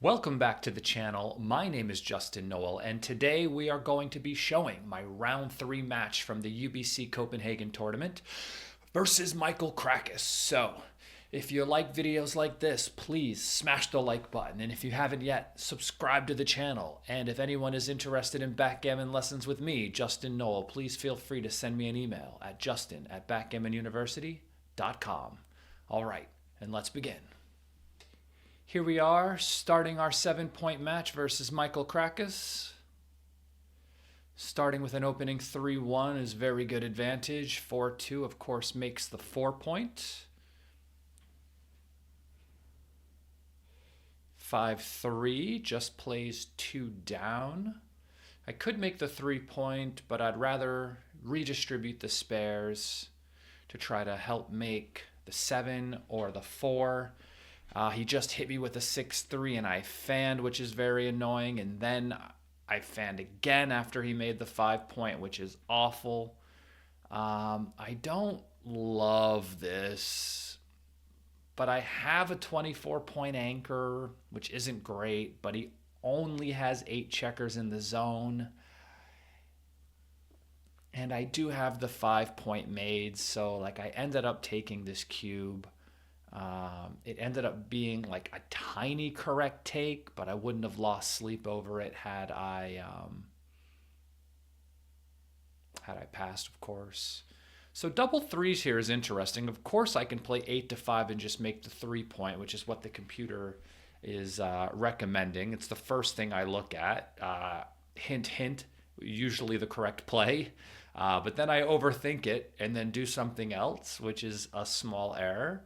Welcome back to the channel. My name is Justin Nowell, and today we are going to be showing my round 3 match from the UBC Copenhagen tournament versus Michael Krakus. So, if you like videos like this, please smash the like button, and if you haven't yet, subscribe to the channel. And if anyone is interested in backgammon lessons with me, Justin Nowell, please feel free to send me an email at justin@backgammonuniversity.com. All right, and let's begin. Here we are, starting our 7-point match versus Michael Krakus. Starting with an opening 3-1 is very good advantage. 4-2, of course, makes the 4-point. 5-3 just plays 2 down. I could make the 3-point, but I'd rather redistribute the spares to try to help make the 7 or the 4. He just hit me with a 6-3 and I fanned, which is very annoying. And then I fanned again after he made the 5-point, which is awful. I don't love this, but I have a 24-point anchor, which isn't great, but he only has 8 checkers in the zone. And I do have the 5-point made, so I ended up taking this cube. It ended up being like a tiny correct take, but I wouldn't have lost sleep over it had I passed, of course. So double threes here is interesting. Of course, I can play 8-5 and just make the 3-point, which is what the computer is recommending. It's the first thing I look at. Hint, hint, usually the correct play. But then I overthink it and then do something else, which is a small error.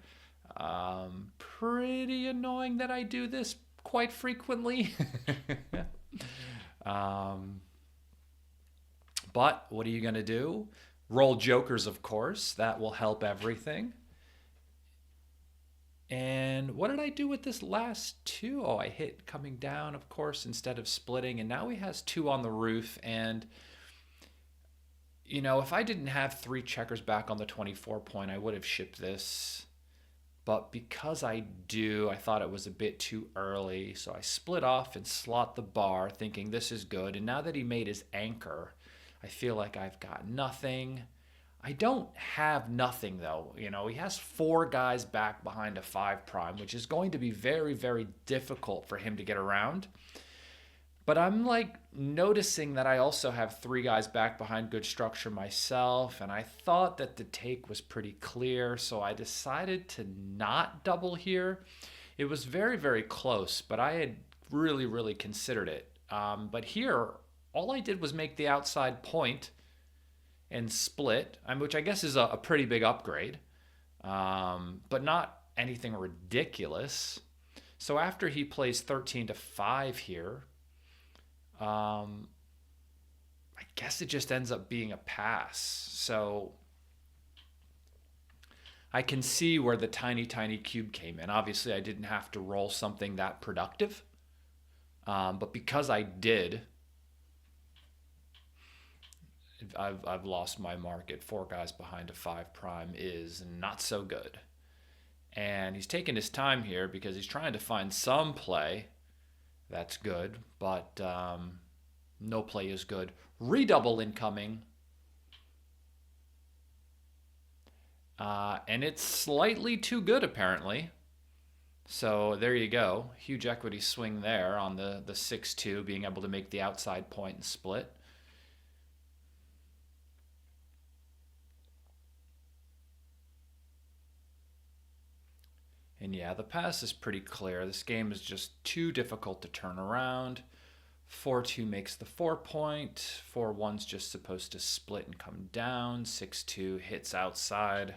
Pretty annoying that I do this quite frequently. But what are you going to do? Roll jokers, of course. That will help everything. And what did I do with this last 2? Oh, I hit coming down, of course, instead of splitting. And now he has 2 on the roof. And, you know, if I didn't have 3 checkers back on the 24-point, I would have shipped this. But because I do, I thought it was a bit too early. So I split off and slot the bar, thinking this is good. And now that he made his anchor, I feel like I've got nothing. I don't have nothing, though. You know, he has 4 guys back behind a 5 prime, which is going to be very, very difficult for him to get around. But I'm noticing that I also have 3 guys back behind good structure myself, and I thought that the take was pretty clear, so I decided to not double here. It was very, very close, but I had really, really considered it. But here, all I did was make the outside point and split, which I guess is a pretty big upgrade, but not anything ridiculous. So after he plays 13-5 here, I guess it just ends up being a pass. So I can see where the tiny, tiny cube came in. Obviously, I didn't have to roll something that productive. But because I did, I've lost my market. 4 guys behind a 5 prime is not so good. And he's taking his time here because he's trying to find some play. That's good, but no play is good. Redouble incoming. And it's slightly too good, apparently. So there you go. Huge equity swing there on the 6-2, being able to make the outside point and split. And yeah, the pass is pretty clear. This game is just too difficult to turn around. 4-2 makes the 4-point. 4-1's just supposed to split and come down. 6-2 hits outside.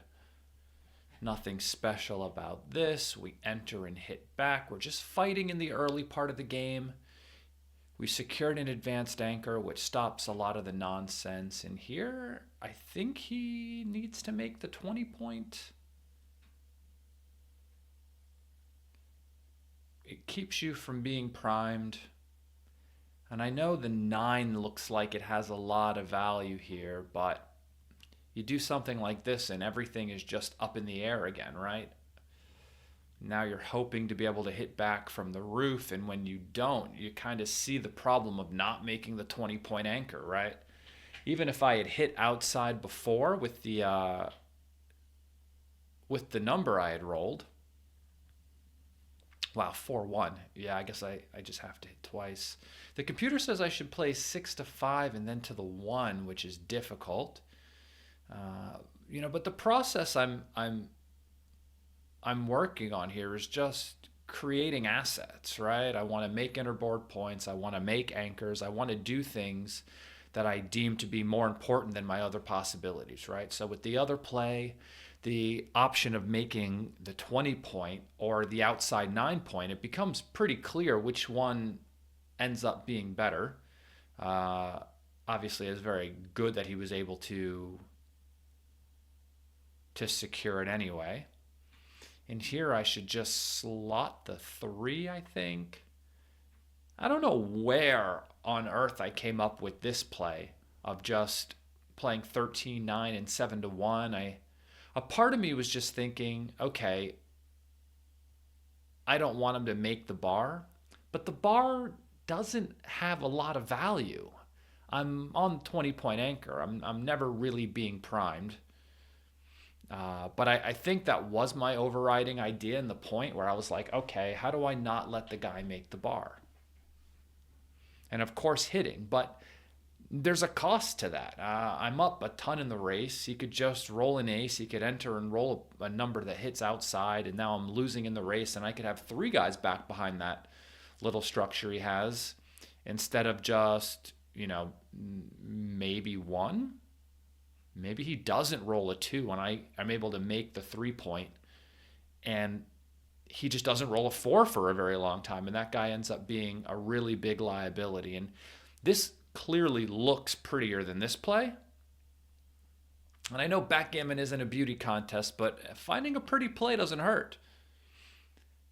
Nothing special about this. We enter and hit back. We're just fighting in the early part of the game. We secured an advanced anchor, which stops a lot of the nonsense. And here, I think he needs to make the 20-point. It keeps you from being primed. And I know the 9 looks like it has a lot of value here, but you do something like this and everything is just up in the air again, right? Now you're hoping to be able to hit back from the roof, and when you don't, you kind of see the problem of not making the 20-point anchor, right? Even if I had hit outside before with the number I had rolled. Wow, 4-1. Yeah, I guess I just have to hit twice. The computer says I should play 6 to 5 and then to the 1, which is difficult. But the process I'm working on here is just creating assets, right? I want to make interboard points. I want to make anchors. I want to do things that I deem to be more important than my other possibilities, right? So with the other play, the option of making the 20-point or the outside 9-point, it becomes pretty clear which one ends up being better. Obviously, it's very good that he was able to secure it anyway. And here I should just slot the 3, I think. I don't know where on earth I came up with this play of just playing 13, 9, and 7 to 1. A part of me was just thinking, okay, I don't want him to make the bar, but the bar doesn't have a lot of value. I'm on 20-point anchor. I'm never really being primed. But I think that was my overriding idea in the point where I was like, okay, how do I not let the guy make the bar? And of course hitting, but there's a cost to that. I'm up a ton in the race. He could just roll an ace. He could enter and roll a number that hits outside, and now I'm losing in the race, and I could have 3 guys back behind that little structure he has instead of just, maybe 1. Maybe he doesn't roll a 2 and I'm able to make the 3-point, and he just doesn't roll a 4 for a very long time, and that guy ends up being a really big liability. And this clearly looks prettier than this play. And I know backgammon isn't a beauty contest, but finding a pretty play doesn't hurt.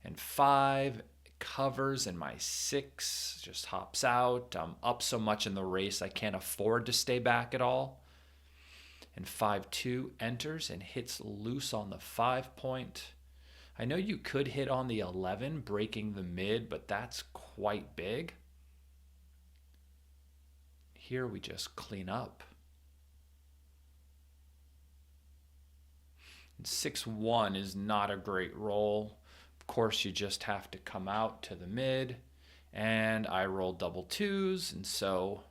And 5 covers, and my 6 just hops out. I'm up so much in the race, I can't afford to stay back at all. And 5-2 enters and hits loose on the 5-point. I know you could hit on the 11, breaking the mid, but that's quite big. Here we just clean up. 6-1 is not a great roll. Of course, you just have to come out to the mid, and I roll double 2s, and so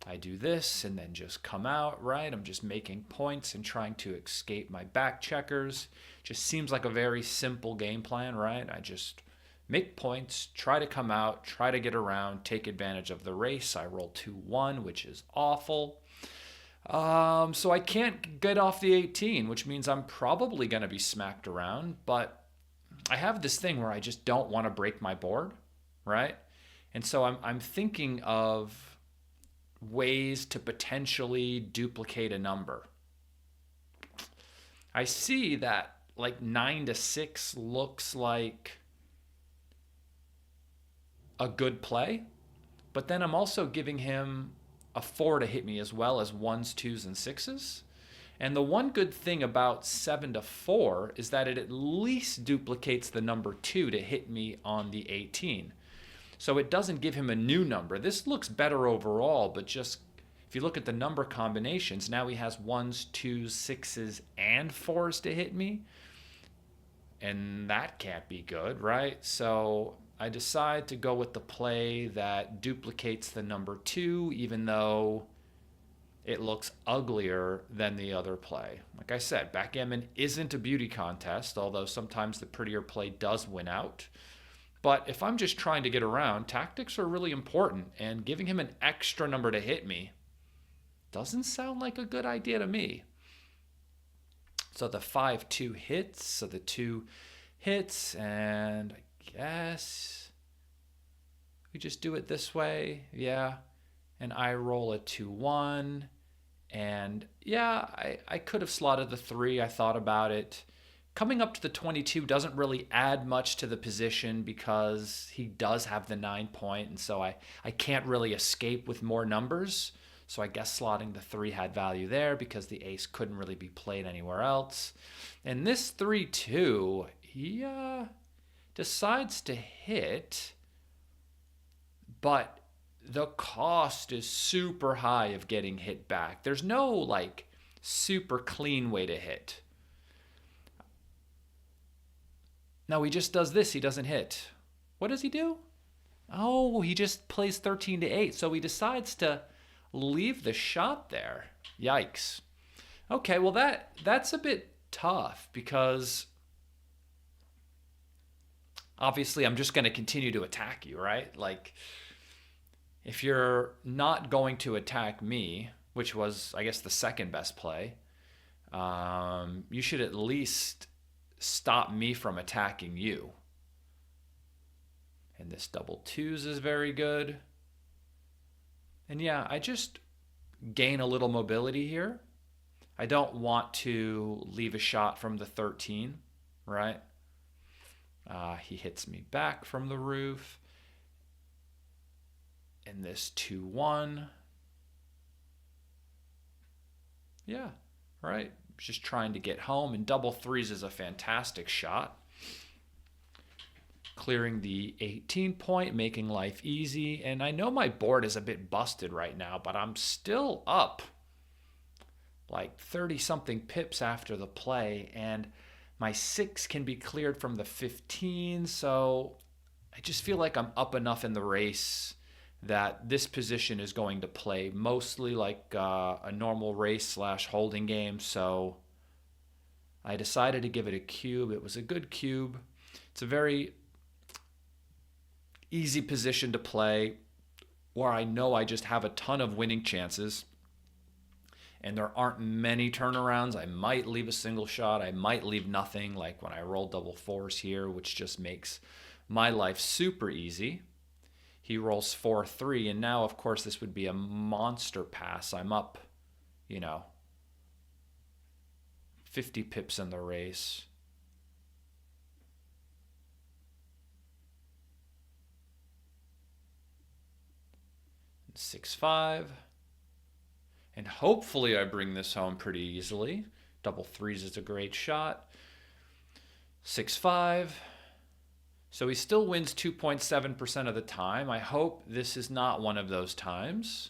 I do this and then just come out, right? I'm just making points and trying to escape my back checkers. Just seems like a very simple game plan, right? I just make points, try to come out, try to get around, take advantage of the race. I roll 2-1, which is awful. So I can't get off the 18, which means I'm probably going to be smacked around. But I have this thing where I just don't want to break my board, right? And so I'm thinking of ways to potentially duplicate a number. I see that like 9 to 6 looks like a good play, but then I'm also giving him a 4 to hit me as well as 1s, 2s, and 6s. And the one good thing about 7 to 4 is that it at least duplicates the number 2 to hit me on the 18. So it doesn't give him a new number. This looks better overall, but just if you look at the number combinations, now he has 1s, 2s, 6s, and 4s to hit me. And that can't be good, right? So I decide to go with the play that duplicates the number 2, even though it looks uglier than the other play. Like I said, backgammon isn't a beauty contest, although sometimes the prettier play does win out. But if I'm just trying to get around, tactics are really important, and giving him an extra number to hit me doesn't sound like a good idea to me. So the 5-2 hits, so the 2 hits, and I guess we just do it this way, yeah. And I roll a 2-1, and yeah, I could have slotted the 3, I thought about it. Coming up to the 22 doesn't really add much to the position because he does have the 9-point, and so I can't really escape with more numbers. So I guess slotting the 3 had value there because the ace couldn't really be played anywhere else. And this 3-2, he decides to hit, but the cost is super high of getting hit back. There's no like super clean way to hit. No, he just does this. He doesn't hit. What does he do? Oh, he just plays 13 to 8. So he decides to leave the shot there. Yikes. Okay, well that's a bit tough because obviously I'm just going to continue to attack you, right? Like if you're not going to attack me, which was I guess the second best play, you should at least stop me from attacking you. And this double twos is very good. And yeah, I just gain a little mobility here. I don't want to leave a shot from the 13, right? He hits me back from the roof. And this 2-1. Yeah, right. Just trying to get home. And double threes is a fantastic shot. Clearing the 18 point, making life easy. And I know my board is a bit busted right now, but I'm still up like 30 something pips after the play. And my 6 can be cleared from the 15. So I just feel like I'm up enough in the race that this position is going to play mostly like a normal race / holding game. So I decided to give it a cube. It was a good cube. It's a very easy position to play where I know I just have a ton of winning chances and there aren't many turnarounds. I might leave a single shot. I might leave nothing, like when I roll double fours here, which just makes my life super easy. He rolls 4-3, and now, of course, this would be a monster pass. I'm up, 50 pips in the race. And 6-5. And hopefully I bring this home pretty easily. Double threes is a great shot. 6-5. So he still wins 2.7% of the time. I hope this is not one of those times.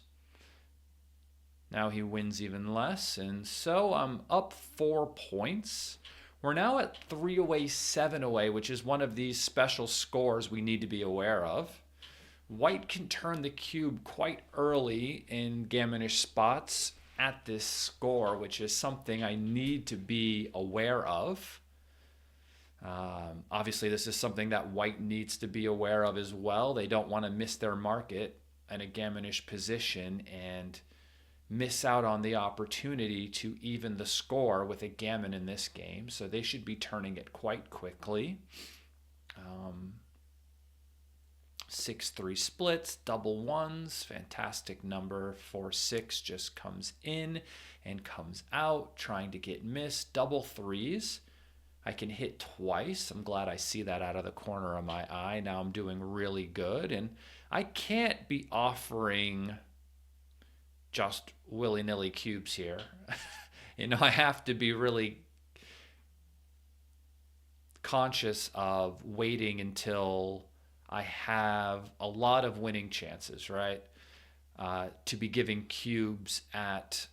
Now he wins even less. And so I'm up 4 points. We're now at 3 away, 7 away, which is one of these special scores we need to be aware of. White can turn the cube quite early in gammonish spots at this score, which is something I need to be aware of. Obviously, this is something that white needs to be aware of as well. They don't want to miss their market in a gammonish position and miss out on the opportunity to even the score with a gammon in this game. So they should be turning it quite quickly. 6-3 splits, double ones, fantastic number. 4-6 just comes in and comes out, trying to get missed. Double threes. I can hit twice. I'm glad I see that out of the corner of my eye. Now I'm doing really good. And I can't be offering just willy-nilly cubes here. I have to be really conscious of waiting until I have a lot of winning chances, right? To be giving cubes at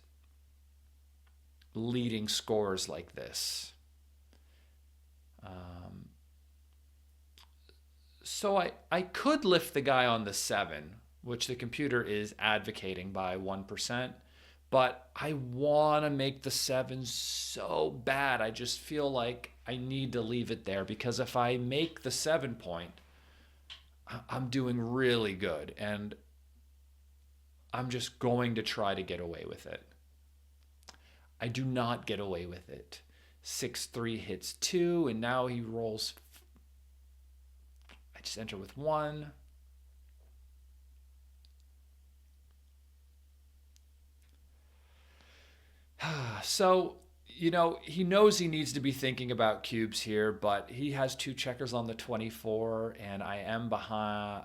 leading scores like this. So I could lift the guy on the 7, which the computer is advocating by 1%, but I want to make the 7 so bad. I just feel like I need to leave it there because if I make the 7 point, I'm doing really good, and I'm just going to try to get away with it. I do not get away with it. 6-3 hits 2, and now he rolls. I just enter with 1. So, he knows he needs to be thinking about cubes here, but he has 2 checkers on the 24, and I am behind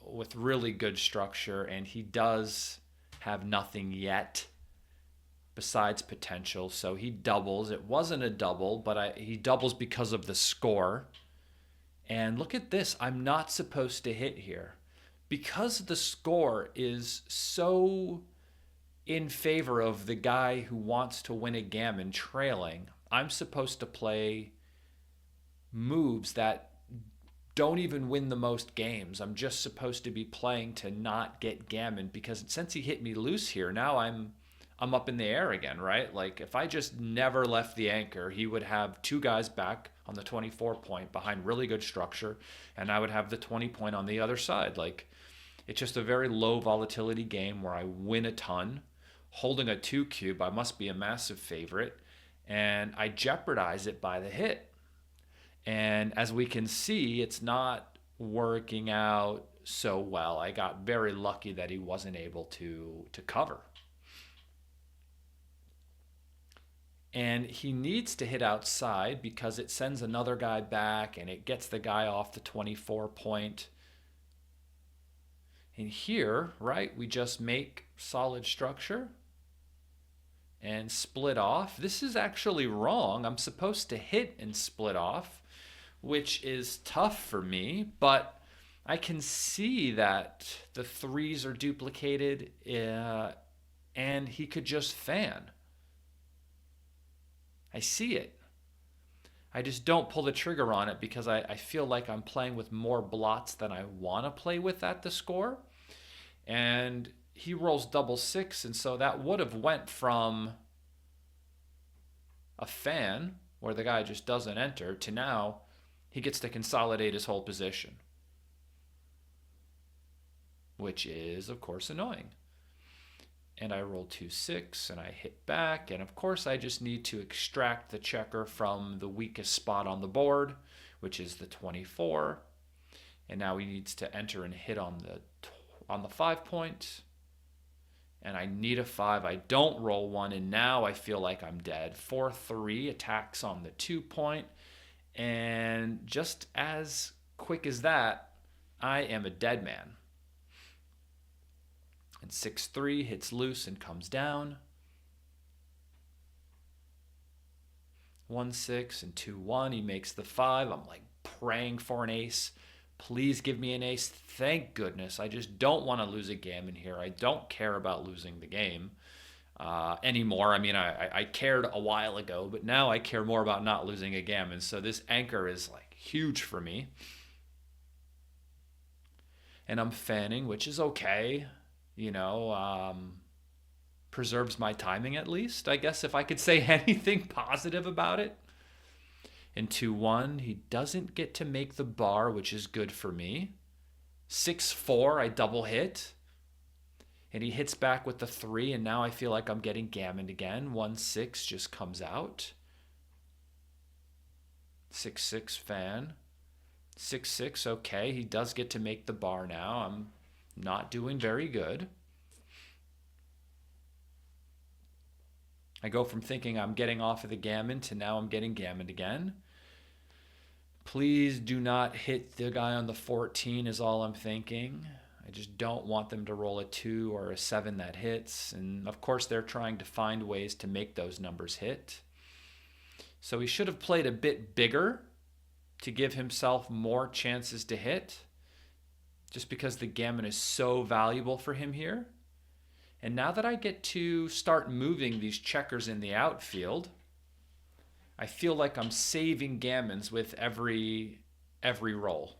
with really good structure, and he does have nothing yet. besides potential. So he doubles. It wasn't a double, but he doubles because of the score. And look at this. I'm not supposed to hit here. Because the score is so in favor of the guy who wants to win a gammon trailing, I'm supposed to play moves that don't even win the most games. I'm just supposed to be playing to not get gammon, because since he hit me loose here, now I'm up in the air again, right? Like if I just never left the anchor, he would have two guys back on the 24 point behind really good structure, and I would have the 20 point on the other side. Like it's just a very low volatility game where I win a ton. Holding a 2 cube, I must be a massive favorite, and I jeopardize it by the hit. And as we can see, it's not working out so well. I got very lucky that he wasn't able to cover. And he needs to hit outside because it sends another guy back and it gets the guy off the 24 point. And here, right, we just make solid structure and split off. This is actually wrong. I'm supposed to hit and split off, which is tough for me, but I can see that the threes are duplicated and he could just fan. I see it. I just don't pull the trigger on it because I feel like I'm playing with more blots than I want to play with at the score. And he rolls double six, and so that would have went from a fan where the guy just doesn't enter to now he gets to consolidate his whole position, which is, of course, annoying. And I roll 2-6, and I hit back, and of course I just need to extract the checker from the weakest spot on the board, which is the 24. And now he needs to enter and hit on the 5 point. And I need a 5. I don't roll 1, and now I feel like I'm dead. 4-3 attacks on the 2 point. And just as quick as that, I am a dead man. And 6-3 hits loose and comes down. 1-6 and 2-1. He makes the 5. I'm like praying for an ace. Please give me an ace. Thank goodness. I just don't want to lose a gammon here. I don't care about losing the game anymore. I mean, I cared a while ago, but now I care more about not losing a gammon. So this anchor is like huge for me. And I'm fanning, which is okay. You know, preserves my timing at least, I guess, if I could say anything positive about it. In 2-1, he doesn't get to make the bar, which is good for me. 6-4, I double hit. And he hits back with the 3, and now I feel like I'm getting gammoned again. 1-6 just comes out. 6-6 fan. 6-6, okay. He does get to make the bar now. I'm not doing very good. I go from thinking I'm getting off of the gammon to now I'm getting gammoned again. Please do not hit the guy on the 14 is all I'm thinking. I just don't want them to roll a 2 or a 7 that hits. And of course they're trying to find ways to make those numbers hit. So he should have played a bit bigger to give himself more chances to hit, just because the gammon is so valuable for him here. And now that I get to start moving these checkers in the outfield, I feel like I'm saving gammons with every roll.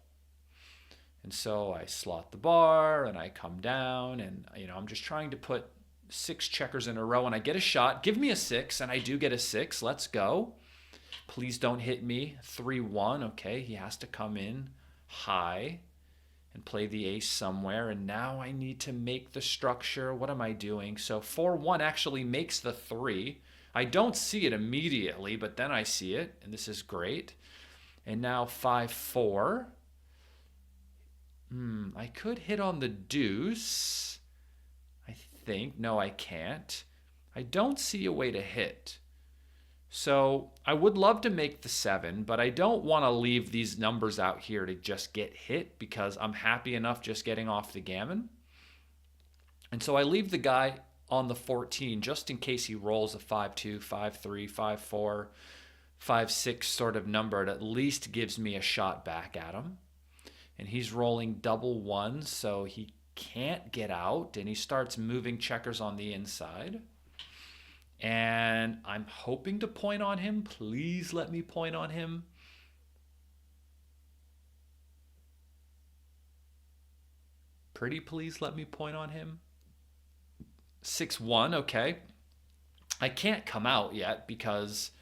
And so I slot the bar and I come down and, you know, I'm just trying to put 6 checkers in a row and I get a shot. Give me a 6, and I do get a 6. Let's go. Please don't hit me. 3-1. Okay, he has to come in high and play the ace somewhere. And now I need to make the structure. What am I doing? So 4-1 actually makes the 3. I don't see it immediately, but then I see it, and this is great. And now 5-4. I could hit on the deuce, I think. No, I can't. I don't see a way to hit. So I would love to make the 7, but I don't want to leave these numbers out here to just get hit because I'm happy enough just getting off the gammon. And so I leave the guy on the 14 just in case he rolls a 5-2, 5-3, 5-4, 5-6 sort of number. It at least gives me a shot back at him. And he's rolling double ones, so he can't get out, and he starts moving checkers on the inside. And I'm hoping to point on him. Please let me point on him. Pretty please let me point on him. 6-1, okay. I can't come out yet because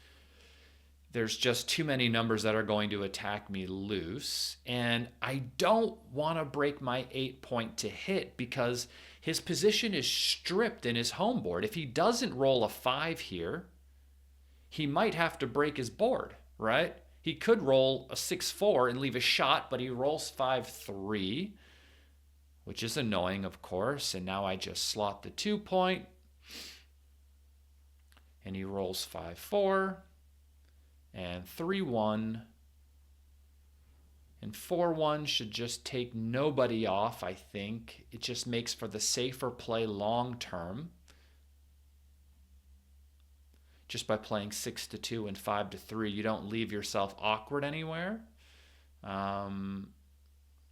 there's just too many numbers that are going to attack me loose. And I don't want to break my 8-point to hit because his position is stripped in his home board. If he doesn't roll a 5 here, he might have to break his board, right? He could roll a 6-4 and leave a shot, but he rolls 5-3, which is annoying, of course. And now I just slot the 2-point. And he rolls 5-4. And 3-1. And 4-1 should just take nobody off, I think. It just makes for the safer play long term. Just by playing 6-2 and 5-3, you don't leave yourself awkward anywhere.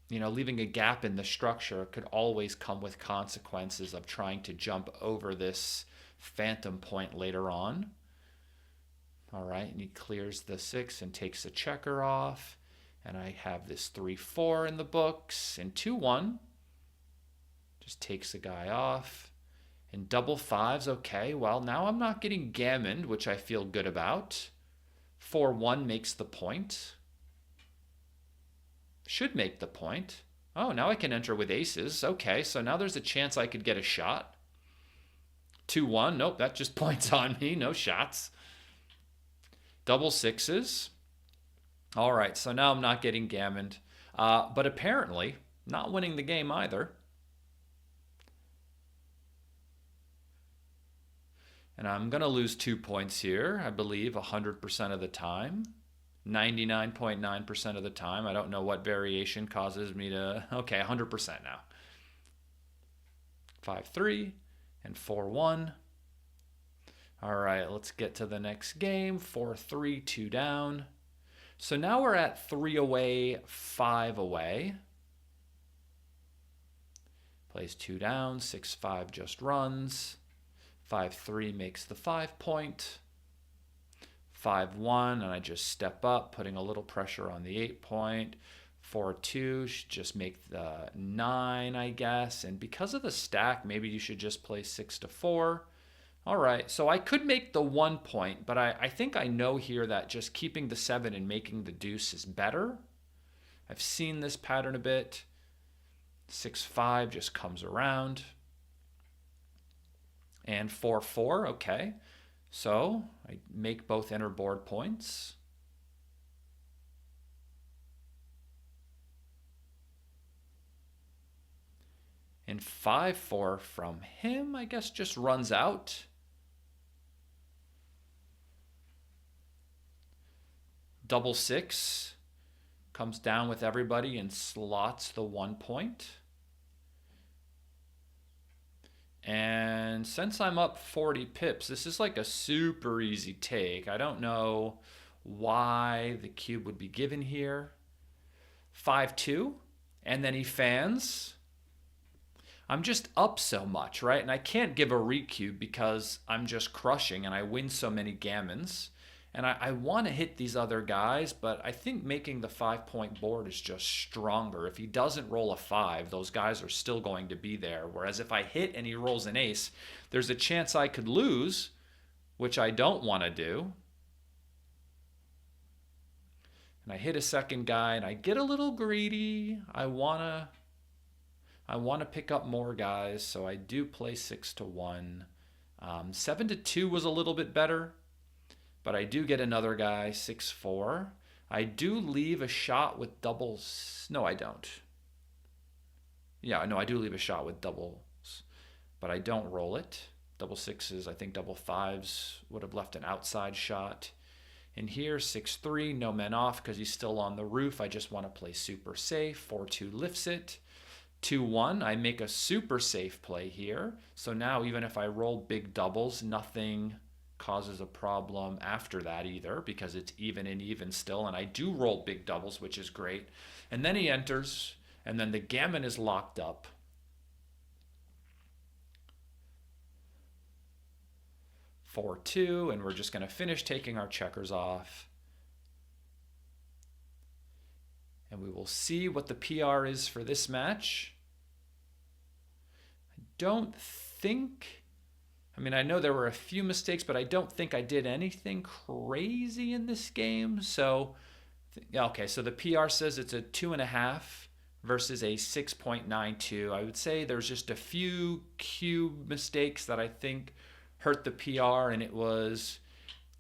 Leaving a gap in the structure could always come with consequences of trying to jump over this phantom point later on. All right, and he clears the 6 and takes a checker off. And I have this 3-4 in the books. And 2-1 just takes a guy off. And double 5s, okay. Well, now I'm not getting gammoned, which I feel good about. 4-1 makes the point. Should make the point. Oh, now I can enter with aces. Okay, so now there's a chance I could get a shot. 2-1, nope, that just points on me. No shots. Double 6s. All right, so now I'm not getting gammoned. But apparently, not winning the game either. And I'm going to lose 2 points here, I believe, 100% of the time. 99.9% of the time. I don't know what variation causes me to... Okay, 100% now. 5-3 and 4-1. All right, let's get to the next game. 4-3, 2 down. So now we're at 3 away, 5 away. Plays 2 down, 6-5 just runs. 5-3 makes the 5-point. 5-1, and I just step up, putting a little pressure on the 8-point. 4-2 should just make the 9, I guess. And because of the stack, maybe you should just play 6-4. All right, so I could make the 1 point, but I think I know here that just keeping the 7 and making the deuce is better. I've seen this pattern a bit. 6-5 just comes around. And 4-4, okay. So I make both inner board points. And 5-4 from him, I guess, just runs out. Double 6 comes down with everybody and slots the 1 point. And since I'm up 40 pips, this is like a super easy take. I don't know why the cube would be given here. 5-2, and then he fans. I'm just up so much, right? And I can't give a recube because I'm just crushing and I win so many gammons. And I want to hit these other guys, but I think making the 5-point board is just stronger. If he doesn't roll a 5, those guys are still going to be there. Whereas if I hit and he rolls an ace, there's a chance I could lose, which I don't want to do. And I hit a second guy and I get a little greedy. I want to pick up more guys, so I do play 6-1. 7-2 was a little bit better. But I do get another guy, 6-4. I do leave a shot with doubles. No, I don't. Yeah, no, I do leave a shot with doubles. But I don't roll it. Double 6s, I think double 5s would have left an outside shot. And here, 6-3, no men off because he's still on the roof. I just want to play super safe. 4-2 lifts it. 2-1. I make a super safe play here. So now even if I roll big doubles, nothing causes a problem after that either, because it's even and even still. And I do roll big doubles, which is great. And then he enters, and then the gammon is locked up. Four, 2, and we're just going to finish taking our checkers off. And we will see what the PR is for this match. I know there were a few mistakes, but I don't think I did anything crazy in this game. So, okay, so the PR says it's a 2.5 versus a 6.92. I would say there's just a few cube mistakes that I think hurt the PR, and it was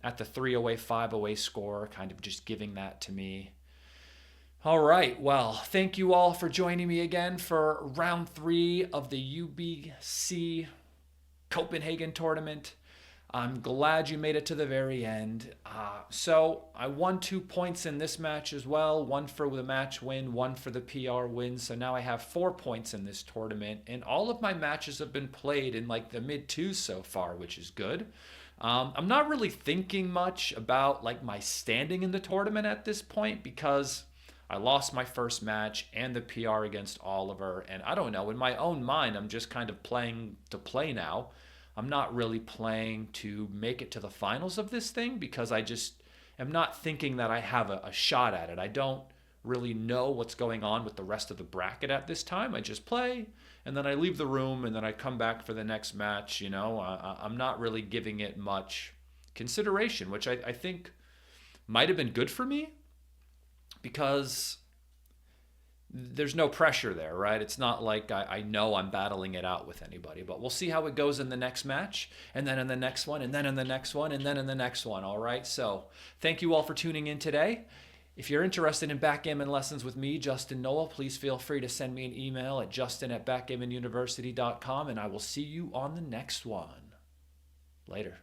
at the 3 away, 5 away score, kind of just giving that to me. All right, well, thank you all for joining me again for round 3 of the UBC Copenhagen tournament. I'm glad you made it to the very end. So I won 2 points in this match as well, 1 for the match win, 1 for the PR win. So now I have 4 points in this tournament, and all of my matches have been played in like the mid-2s so far, which is good. I'm not really thinking much about like my standing in the tournament at this point, because I lost my first match and the PR against Oliver, and I don't know, in my own mind, I'm just kind of playing to play now. I'm not really playing to make it to the finals of this thing, because I just am not thinking that I have a shot at it. I don't really know what's going on with the rest of the bracket at this time. I just play, and then I leave the room, and then I come back for the next match. You know, I'm not really giving it much consideration, which I think might have been good for me, because there's no pressure there, right? It's not like I know I'm battling it out with anybody, but we'll see how it goes in the next match, and then in the next one, and then in the next one, and then in the next one, all right? So thank you all for tuning in today. If you're interested in backgammon lessons with me, Justin Nowell, please feel free to send me an email at justin@backgammonuniversity.com, and I will see you on the next one. Later.